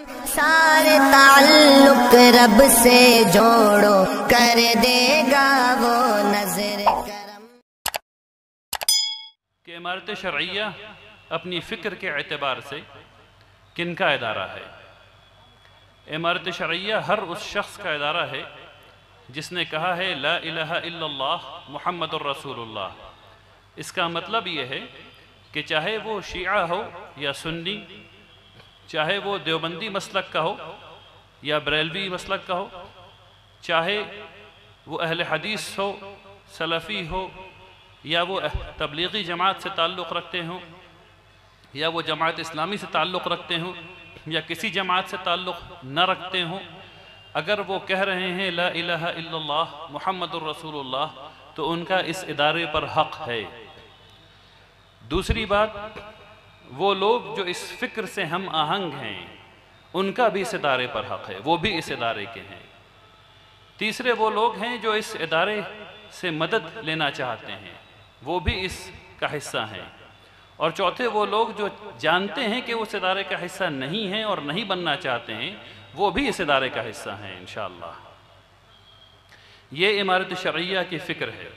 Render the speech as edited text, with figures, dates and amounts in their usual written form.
سارے تعلق رب سے جوڑو، کر دے گا وہ نظر کرم۔ کہ عمارت شرعیہ اپنی فکر کے اعتبار سے کن کا ادارہ ہے؟ عمارت شرعیہ ہر اس شخص کا ادارہ ہے جس نے کہا ہے لا الہ الا اللہ محمد الرسول اللہ۔ اس کا مطلب یہ ہے کہ چاہے وہ شیعہ ہو یا سنی، چاہے وہ دیوبندی مسلک کا ہو یا بریلوی مسلک کا ہو، چاہے وہ اہل حدیث ہو، سلفی ہو، یا وہ تبلیغی جماعت سے تعلق رکھتے ہوں، یا وہ جماعت اسلامی سے تعلق رکھتے ہوں، یا کسی جماعت سے تعلق نہ رکھتے ہوں، اگر وہ کہہ رہے ہیں لا الہ الا اللہ محمد الرسول اللہ تو ان کا اس ادارے پر حق ہے۔ دوسری بات، وہ لوگ جو اس فکر سے ہم آہنگ ہیں ان کا بھی اس ادارے پر حق ہے، وہ بھی اس ادارے کے ہیں۔ تیسرے وہ لوگ ہیں جو اس ادارے سے مدد لینا چاہتے ہیں، وہ بھی اس کا حصہ ہیں۔ اور چوتھے وہ لوگ جو جانتے ہیں کہ وہ اس ادارے کا حصہ نہیں ہیں اور نہیں بننا چاہتے ہیں، وہ بھی اس ادارے کا حصہ ہیں انشاءاللہ۔ یہ عمارت شرعیہ کی فکر ہے۔